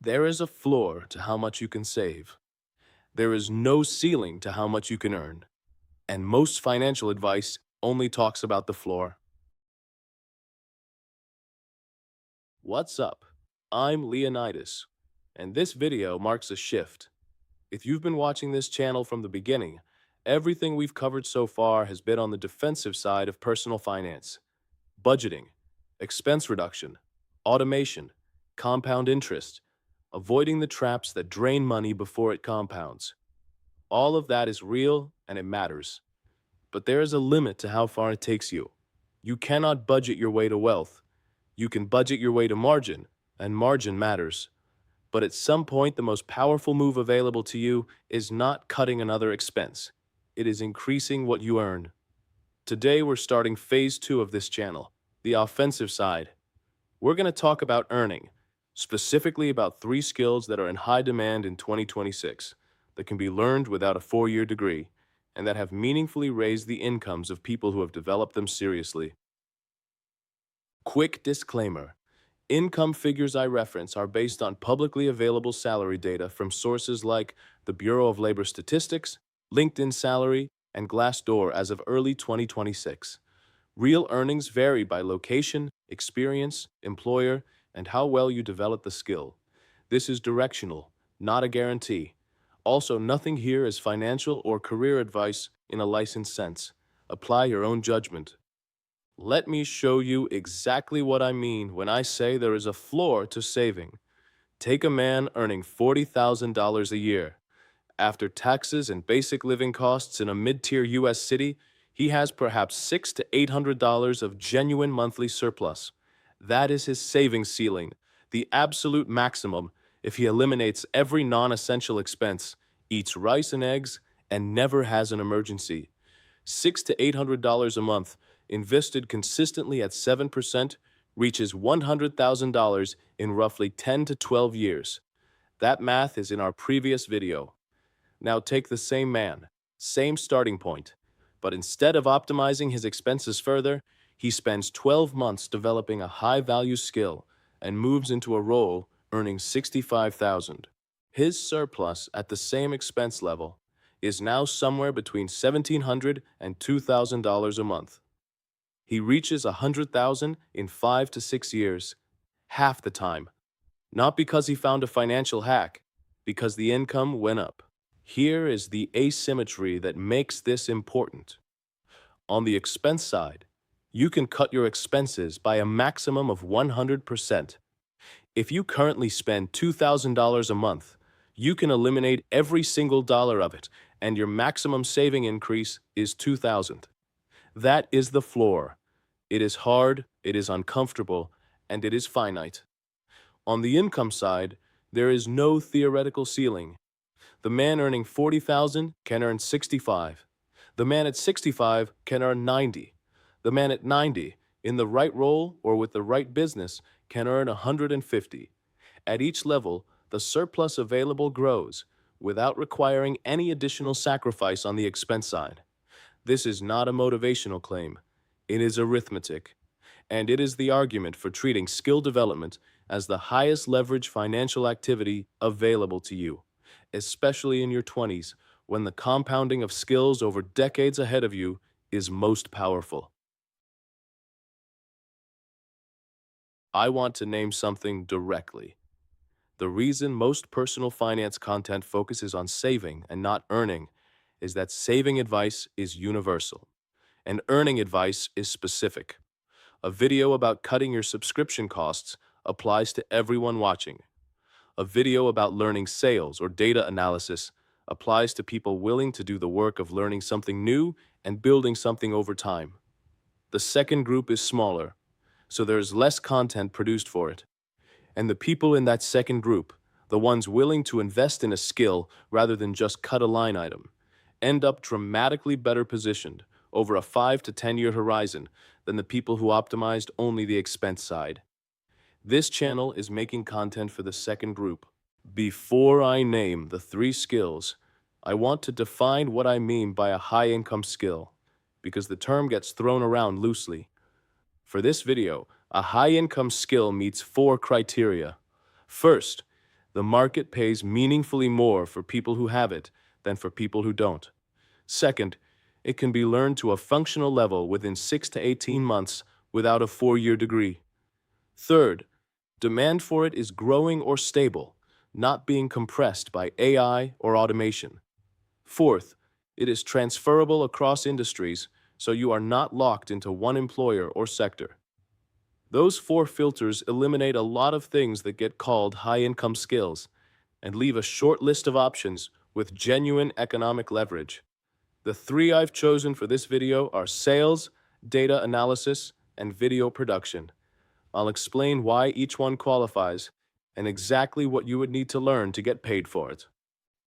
There is a floor to how much you can save. There is no ceiling to how much you can earn. And most financial advice only talks about the floor. What's up? I'm Leonidas, and this video marks a shift. If you've been watching this channel from the beginning, everything we've covered so far has been on the defensive side of personal finance. Budgeting, expense reduction, automation, compound interest, avoiding the traps that drain money before it compounds. All of that is real and it matters. But there is a limit to how far it takes you. You cannot budget your way to wealth. You can budget your way to margin, and margin matters. But at some point, the most powerful move available to you is not cutting another expense. It is increasing what you earn. Today, we're starting phase 2 of this channel, the offensive side. We're going to talk about earning, specifically about 3 skills that are in high demand in 2026, that can be learned without a 4-year degree, and that have meaningfully raised the incomes of people who have developed them seriously. Quick disclaimer. Income figures I reference are based on publicly available salary data from sources like the Bureau of Labor Statistics, LinkedIn Salary, and Glassdoor as of early 2026. Real earnings vary by location, experience, employer, and how well you develop the skill. This is directional, not a guarantee. Also, nothing here is financial or career advice in a licensed sense. Apply your own judgment. Let me show you exactly what I mean when I say there is a floor to saving. Take a man earning $40,000 a year. After taxes and basic living costs in a mid-tier U.S. city, he has perhaps $600 to $800 of genuine monthly surplus. That is his savings ceiling, the absolute maximum if he eliminates every non-essential expense, eats rice and eggs, and never has an emergency. $600 to $800 a month, invested consistently at 7%, reaches $100,000 in roughly 10 to 12 years. That math is in our previous video. Now take the same man, same starting point, but instead of optimizing his expenses further, he spends 12 months developing a high-value skill and moves into a role earning $65,000. His surplus at the same expense level is now somewhere between $1,700 and $2,000 a month. He reaches $100,000 in 5 to 6 years, half the time. Not because he found a financial hack, because the income went up. Here is the asymmetry that makes this important. On the expense side, you can cut your expenses by a maximum of 100%. If you currently spend $2,000 a month, you can eliminate every single dollar of it, and your maximum saving increase is $2,000. That is the floor. It is hard, it is uncomfortable, and it is finite. On the income side, there is no theoretical ceiling. The man earning $40,000 can earn $65,000. The man at $65,000 can earn $90,000. The man at $90,000, in the right role or with the right business, can earn $150,000. At each level, the surplus available grows without requiring any additional sacrifice on the expense side. This is not a motivational claim. It is arithmetic. And it is the argument for treating skill development as the highest leverage financial activity available to you, especially in your 20s, when the compounding of skills over decades ahead of you is most powerful. I want to name something directly. The reason most personal finance content focuses on saving and not earning is that saving advice is universal, and earning advice is specific. A video about cutting your subscription costs applies to everyone watching. A video about learning sales or data analysis applies to people willing to do the work of learning something new and building something over time. The second group is smaller, so there is less content produced for it. And the people in that second group, the ones willing to invest in a skill rather than just cut a line item, end up dramatically better positioned over a 5 to 10-year horizon than the people who optimized only the expense side. This channel is making content for the second group. Before I name the 3 skills, I want to define what I mean by a high-income skill, because the term gets thrown around loosely. For this video, a high-income skill meets 4 criteria. First, The market pays meaningfully more for people who have it than for people who don't. Second, it can be learned to a functional level within 6 to 18 months without a 4-year degree. Third, demand for it is growing or stable, not being compressed by AI or automation. Fourth, it is transferable across industries, so you are not locked into one employer or sector. Those 4 filters eliminate a lot of things that get called high-income skills and leave a short list of options with genuine economic leverage. The 3 I've chosen for this video are sales, data analysis, and video production. I'll explain why each one qualifies and exactly what you would need to learn to get paid for it.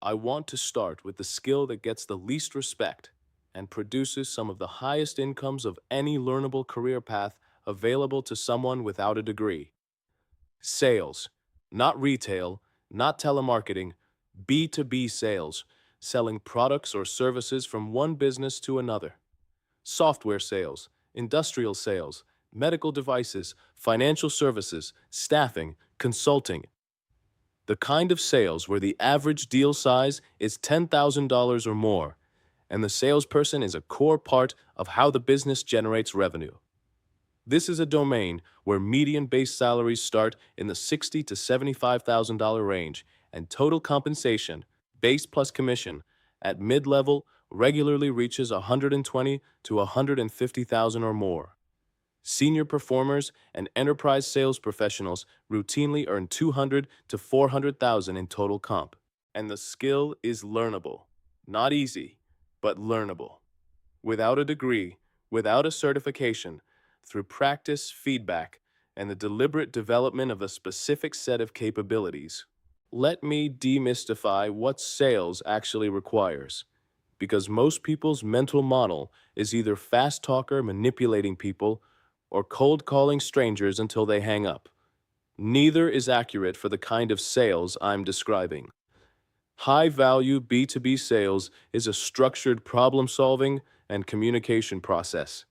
I want to start with the skill that gets the least respect and produces some of the highest incomes of any learnable career path available to someone without a degree. Sales, not retail, not telemarketing, B2B sales, selling products or services from one business to another. Software sales, industrial sales, medical devices, financial services, staffing, consulting. The kind of sales where the average deal size is $10,000 or more, and the salesperson is a core part of how the business generates revenue. This is a domain where median base salaries start in the $60,000 to $75,000 range, and total compensation, base plus commission, at mid-level regularly reaches $120,000 to $150,000 or more. Senior performers and enterprise sales professionals routinely earn $200,000 to $400,000 in total comp. And the skill is learnable. Not easy, but learnable. Without a degree, without a certification, through practice, feedback, and the deliberate development of a specific set of capabilities. Let me demystify what sales actually requires, because most people's mental model is either fast talker manipulating people or cold calling strangers until they hang up. Neither is accurate for the kind of sales I'm describing. High-value B2B sales is a structured problem-solving and communication process.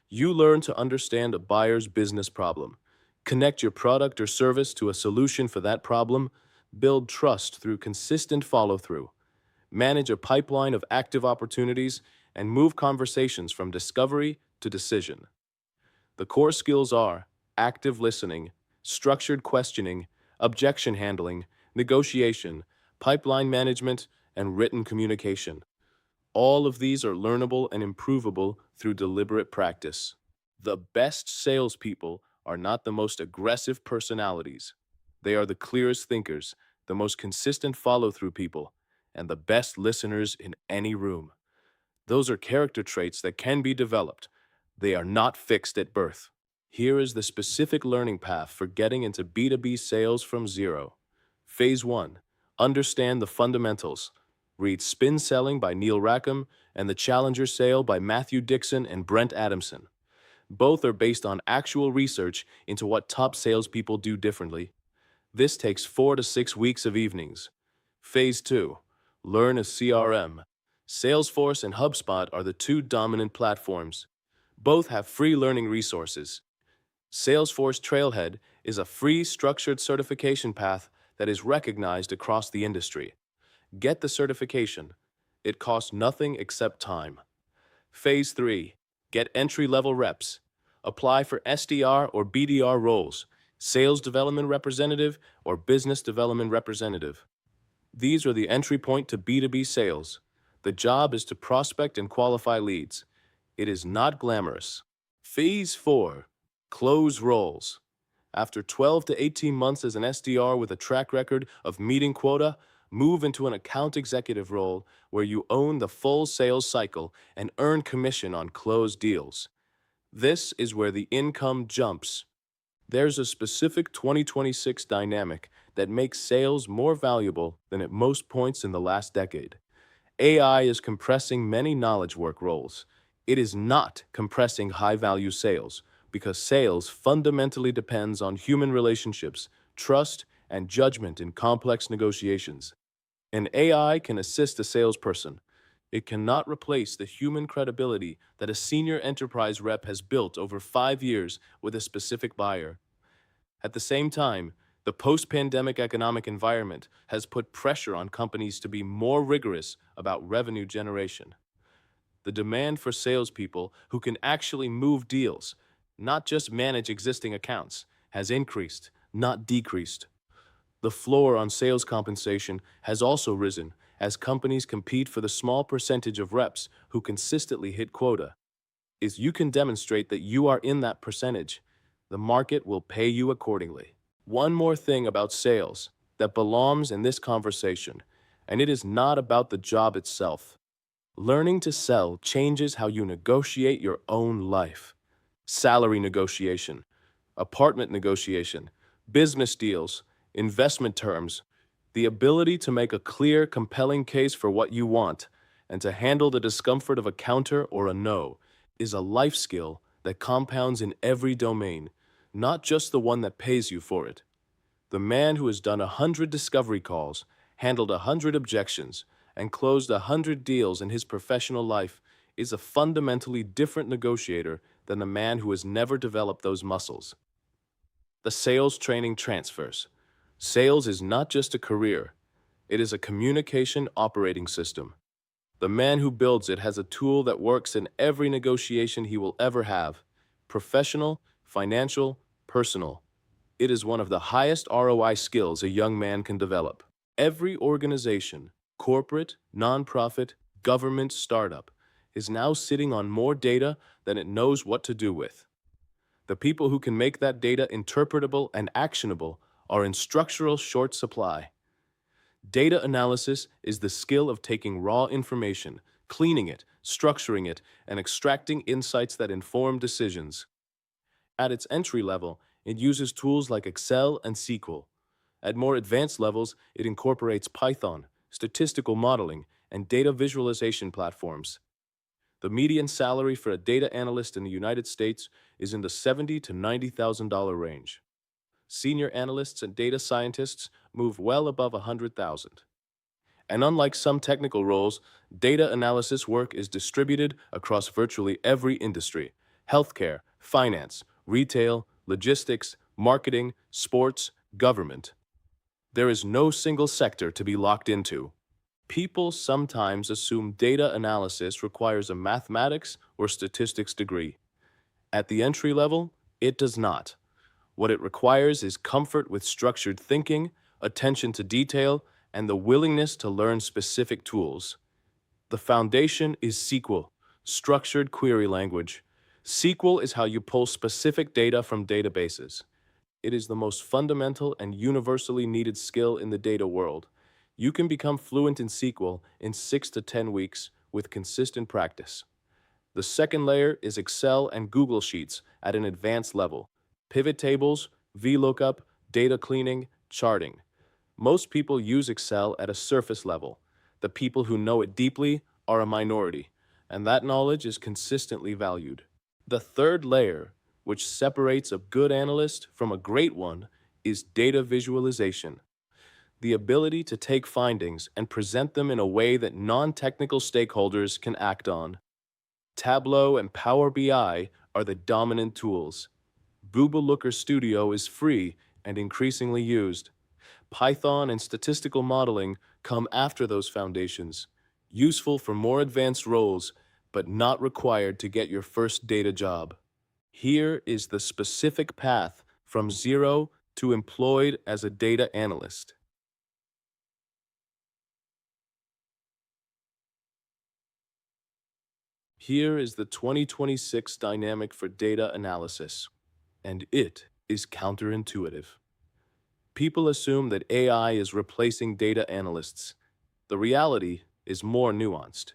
You learn to understand a buyer's business problem, connect your product or service to a solution for that problem, build trust through consistent follow-through, manage a pipeline of active opportunities, and move conversations from discovery to decision. The core skills are active listening, structured questioning, objection handling, negotiation, pipeline management, and written communication. All of these are learnable and improvable through deliberate practice. The best salespeople are not the most aggressive personalities. They are the clearest thinkers, the most consistent follow-through people, and the best listeners in any room. Those are character traits that can be developed. They are not fixed at birth. Here is the specific learning path for getting into B2B sales from zero. Phase 1. Understand the fundamentals. Read Spin Selling by Neil Rackham and The Challenger Sale by Matthew Dixon and Brent Adamson. Both are based on actual research into what top salespeople do differently. This takes 4 to 6 weeks of evenings. Phase 2. Learn a CRM. Salesforce and HubSpot are the 2 dominant platforms. Both have free learning resources. Salesforce Trailhead is a free structured certification path that is recognized across the industry. Get the certification. It costs nothing except time. Phase 3. Get entry-level reps. Apply for SDR or BDR roles, Sales Development Representative or Business Development Representative. These are the entry point to B2B sales. The job is to prospect and qualify leads. It is not glamorous. Phase 4. Close roles. After 12 to 18 months as an SDR with a track record of meeting quota, move into an account executive role where you own the full sales cycle and earn commission on closed deals. This is where the income jumps. There's a specific 2026 dynamic that makes sales more valuable than at most points in the last decade. AI is compressing many knowledge work roles. It is not compressing high-value sales, because sales fundamentally depends on human relationships, trust, and judgment in complex negotiations. An AI can assist a salesperson. It cannot replace the human credibility that a senior enterprise rep has built over 5 years with a specific buyer. At the same time, The post-pandemic economic environment has put pressure on companies to be more rigorous about revenue generation. The demand for salespeople who can actually move deals, not just manage existing accounts, has increased, not decreased. The floor on sales compensation has also risen as companies compete for the small percentage of reps who consistently hit quota. If you can demonstrate that you are in that percentage, the market will pay you accordingly. One more thing about sales that belongs in this conversation, and it is not about the job itself. Learning to sell changes how you negotiate your own life. Salary negotiation, apartment negotiation, business deals, investment terms, the ability to make a clear, compelling case for what you want and to handle the discomfort of a counter or a no is a life skill that compounds in every domain, not just the one that pays you for it. The man who has done 100 discovery calls, handled 100 objections, and closed 100 deals in his professional life is a fundamentally different negotiator than the man who has never developed those muscles. The sales training transfers. Sales is not just a career, it is a communication operating system. The man who builds it has a tool that works in every negotiation he will ever have: professional, financial, personal. It is one of the highest ROI skills a young man can develop. Every organization, corporate, nonprofit, government, startup, is now sitting on more data than it knows what to do with. The people who can make that data interpretable and actionable are in structural short supply. Data analysis is the skill of taking raw information, cleaning it, structuring it, and extracting insights that inform decisions. At its entry level, it uses tools like Excel and SQL. At more advanced levels, it incorporates Python, statistical modeling, and data visualization platforms. The median salary for a data analyst in the United States is in the $70,000 to $90,000 range. Senior analysts and data scientists move well above $100,000. And unlike some technical roles, data analysis work is distributed across virtually every industry: healthcare, finance, retail, logistics, marketing, sports, government. There is no single sector to be locked into. People sometimes assume data analysis requires a mathematics or statistics degree. At the entry level, it does not. What it requires is comfort with structured thinking, attention to detail, and the willingness to learn specific tools. The foundation is SQL, structured query language. SQL is how you pull specific data from databases. It is the most fundamental and universally needed skill in the data world. You can become fluent in SQL in 6 to 10 weeks with consistent practice. The second layer is Excel and Google Sheets at an advanced level: pivot tables, VLOOKUP, data cleaning, charting. Most people use Excel at a surface level. The people who know it deeply are a minority, and that knowledge is consistently valued. The third layer, which separates a good analyst from a great one, is data visualization: the ability to take findings and present them in a way that non-technical stakeholders can act on. Tableau and Power BI are the dominant tools. Looker Studio is free and increasingly used. Python and statistical modeling come after those foundations, useful for more advanced roles, but not required to get your first data job. Here is the specific path from zero to employed as a data analyst. Here is the 2026 dynamic for data analysis, and it is counterintuitive. People assume that AI is replacing data analysts. The reality is more nuanced.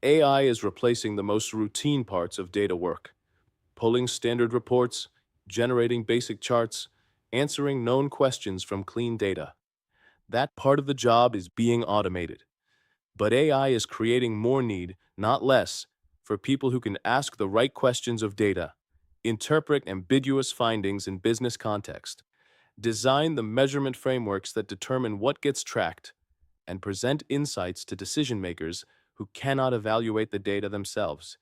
AI is replacing the most routine parts of data work: pulling standard reports, generating basic charts, answering known questions from clean data. That part of the job is being automated. But AI is creating more need, not less, for people who can ask the right questions of data, interpret ambiguous findings in business context, design the measurement frameworks that determine what gets tracked, and present insights to decision makers who cannot evaluate the data themselves.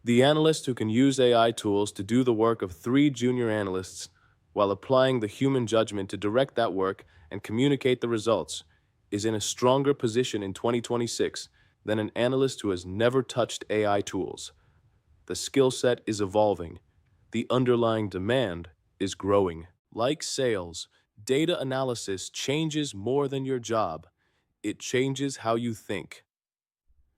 The analyst who can use AI tools to do the work of 3 junior analysts while applying the human judgment to direct that work and communicate the results, is in a stronger position in 2026 than an analyst who has never touched AI tools. The skill set is evolving. The underlying demand is growing. Like sales, data analysis changes more than your job. It changes how you think.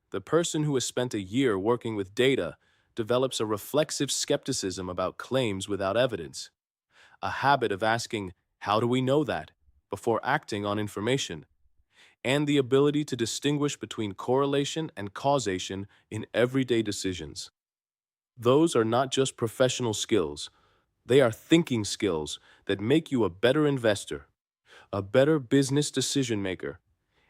The person who has spent a year working with data develops a reflexive skepticism about claims without evidence, a habit of asking, "How do we know that?" before acting on information, and the ability to distinguish between correlation and causation in everyday decisions. Those are not just professional skills, they are thinking skills that make you a better investor, a better business decision maker,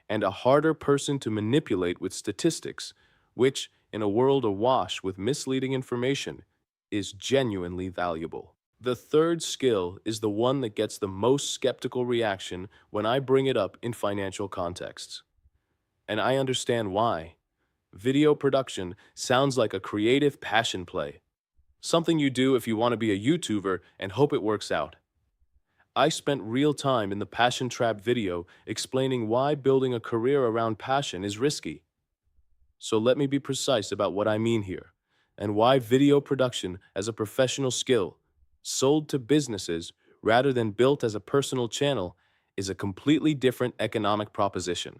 and a harder person to manipulate with statistics, which, in a world awash with misleading information, is genuinely valuable. The third skill is the one that gets the most skeptical reaction when I bring it up in financial contexts. And I understand why. Video production sounds like a creative passion play, something you do if you want to be a YouTuber and hope it works out. I spent real time in the Passion Trap video explaining why building a career around passion is risky. So let me be precise about what I mean here, and why video production as a professional skill, sold to businesses rather than built as a personal channel, is a completely different economic proposition.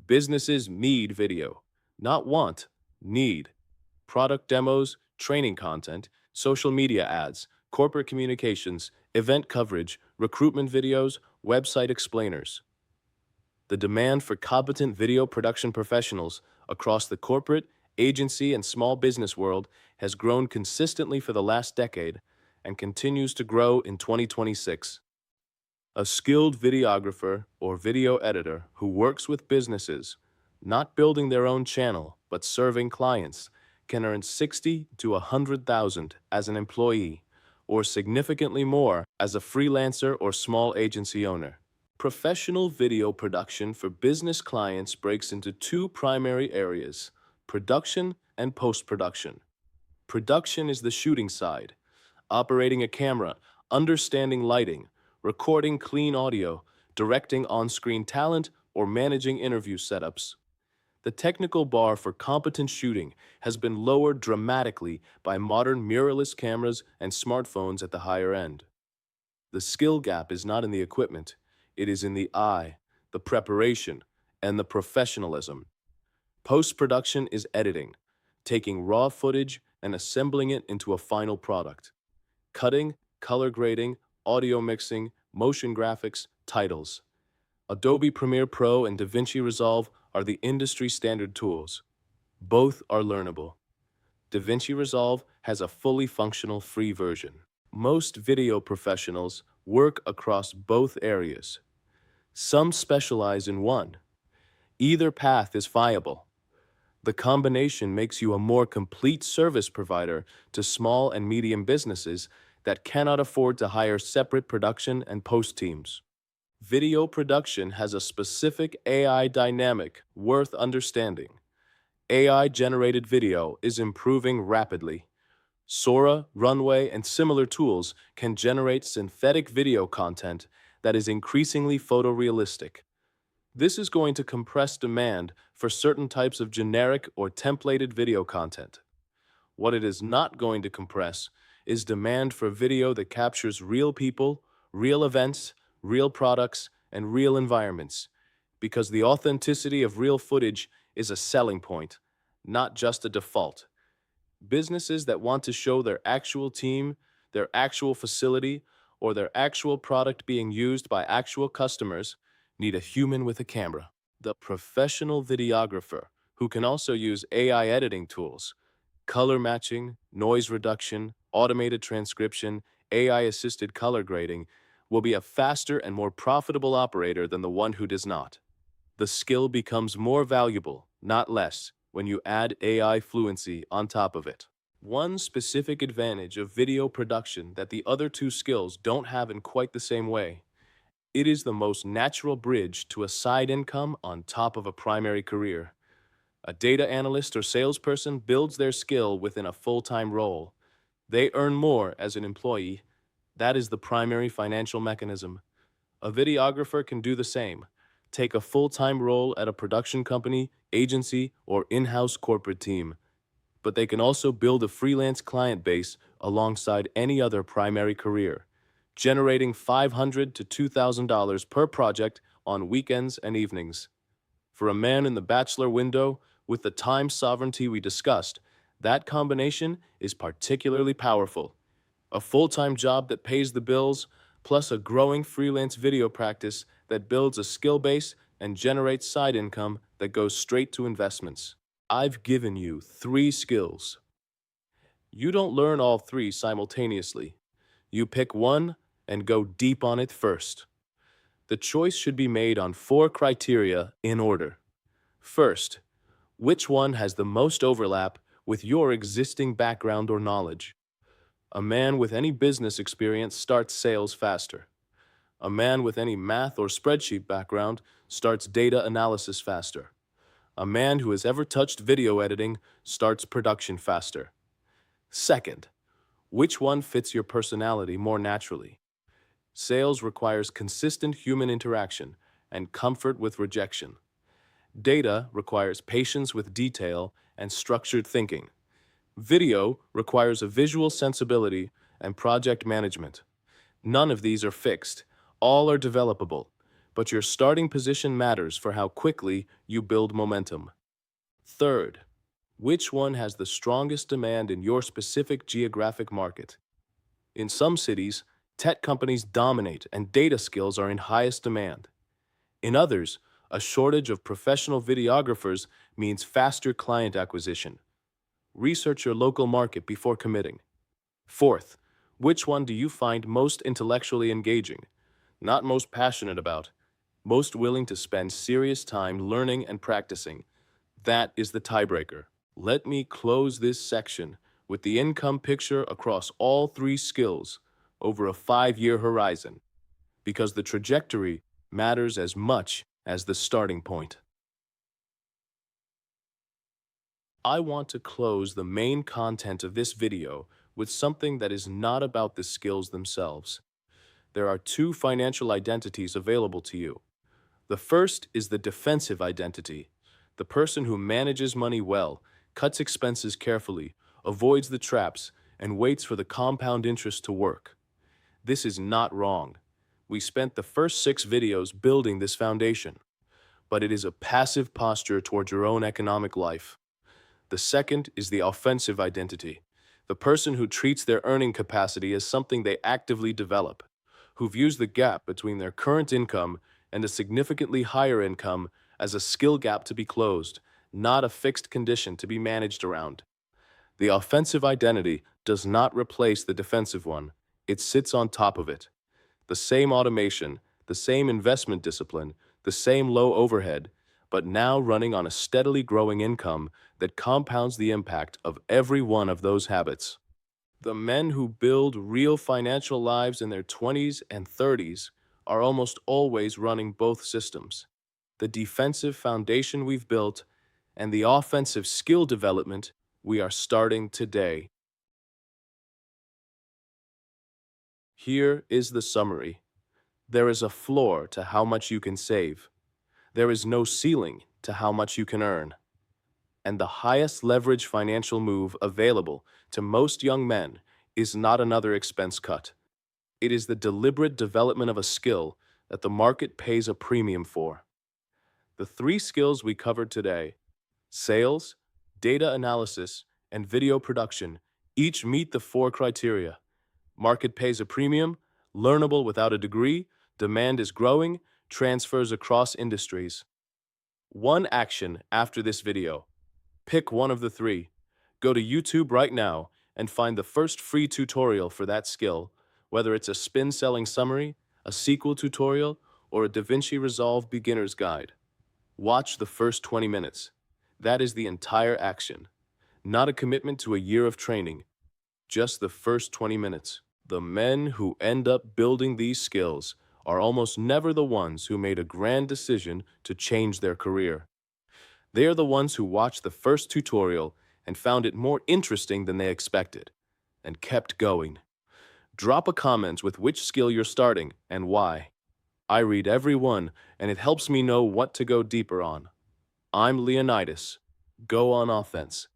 Businesses need video, not want, need. Product demos, training content, social media ads, corporate communications, event coverage, recruitment videos, website explainers. The demand for competent video production professionals across the corporate, agency, and small business world has grown consistently for the last decade and continues to grow in 2026. A skilled videographer or video editor who works with businesses, not building their own channel, but serving clients, can earn 60 to 100,000 as an employee, or significantly more as a freelancer or small agency owner. Professional video production for business clients breaks into two primary areas: production and post-production. Production is the shooting side, operating a camera, understanding lighting, recording clean audio, directing on-screen talent, or managing interview setups. The technical bar for competent shooting has been lowered dramatically by modern mirrorless cameras and smartphones at the higher end. The skill gap is not in the equipment, it is in the eye, the preparation, and the professionalism. Post-production is editing, taking raw footage and assembling it into a final product. Cutting, color grading, audio mixing, motion graphics, titles. Adobe Premiere Pro and DaVinci Resolve are the industry standard tools. Both are learnable. DaVinci Resolve has a fully functional free version. Most video professionals work across both areas. Some specialize in one. Either path is viable. The combination makes you a more complete service provider to small and medium businesses that cannot afford to hire separate production and post teams. Video production has a specific AI dynamic worth understanding. AI-generated video is improving rapidly. Sora, Runway, and similar tools can generate synthetic video content that is increasingly photorealistic. This is going to compress demand for certain types of generic or templated video content. What it is not going to compress is demand for video that captures real people, real events, real products, and real environments, because the authenticity of real footage is a selling point, not just a default. Businesses that want to show their actual team, their actual facility, or their actual product being used by actual customers need a human with a camera. The professional videographer, who can also use AI editing tools, color matching, noise reduction, automated transcription, AI-assisted color grading, will be a faster and more profitable operator than the one who does not. The skill becomes more valuable, not less, when you add AI fluency on top of it. One specific advantage of video production that the other two skills don't have in quite the same way: it is the most natural bridge to a side income on top of a primary career. A data analyst or salesperson builds their skill within a full-time role. They earn more as an employee, That is the primary financial mechanism. A videographer can do the same. Take a full-time role at a production company, agency, or in-house corporate team. But they can also build a freelance client base alongside any other primary career, generating $500 to $2,000 per project on weekends and evenings. For a man in the bachelor window, with the time sovereignty we discussed, that combination is particularly powerful. A full-time job that pays the bills, plus a growing freelance video practice that builds a skill base and generates side income that goes straight to investments. I've given you 3 skills. You don't learn all 3 simultaneously. You pick one and go deep on it first. The choice should be made on 4 criteria in order. First, which one has the most overlap with your existing background or knowledge? A man with any business experience starts sales faster. A man with any math or spreadsheet background starts data analysis faster. A man who has ever touched video editing starts production faster. Second, which one fits your personality more naturally? Sales requires consistent human interaction and comfort with rejection. Data requires patience with detail and structured thinking. Video requires a visual sensibility and project management. None of these are fixed. All are developable, but your starting position matters for how quickly you build momentum. Third, which one has the strongest demand in your specific geographic market? In some cities, tech companies dominate and data skills are in highest demand. In others, a shortage of professional videographers means faster client acquisition. Research your local market before committing. Fourth, which one do you find most intellectually engaging? Not most passionate about, most willing to spend serious time learning and practicing. That is the tiebreaker. Let me close this section with the income picture across all 3 skills over a 5-year horizon, because the trajectory matters as much as the starting point. I want to close the main content of this video with something that is not about the skills themselves. There are 2 financial identities available to you. The first is the defensive identity, the person who manages money well, cuts expenses carefully, avoids the traps, and waits for the compound interest to work. This is not wrong. We spent the first 6 videos building this foundation, but it is a passive posture toward your own economic life. The second is the offensive identity, the person who treats their earning capacity as something they actively develop, who views the gap between their current income and a significantly higher income as a skill gap to be closed, not a fixed condition to be managed around. The offensive identity does not replace the defensive one, it sits on top of it. The same automation, the same investment discipline, the same low overhead, but now running on a steadily growing income that compounds the impact of every one of those habits. The men who build real financial lives in their 20s and 30s are almost always running both systems. The defensive foundation we've built and the offensive skill development we are starting today. Here is the summary. There is a floor to how much you can save. There is no ceiling to how much you can earn. And the highest leverage financial move available to most young men is not another expense cut. It is the deliberate development of a skill that the market pays a premium for. The 3 skills we covered today, sales, data analysis, and video production, each meet the 4 criteria. Market pays a premium, learnable without a degree, demand is growing, transfers across industries. One action after this video. Pick one of the 3. Go to YouTube right now and find the first free tutorial for that skill, whether it's a spin selling summary, a SQL tutorial, or a DaVinci Resolve beginner's guide. Watch the first 20 minutes. That is the entire action. Not a commitment to a year of training, just the first 20 minutes. The men who end up building these skills are almost never the ones who made a grand decision to change their career. They are the ones who watched the first tutorial and found it more interesting than they expected, and kept going. Drop a comment with which skill you're starting and why. I read every one, and it helps me know what to go deeper on. I'm Leonidas. Go on offense.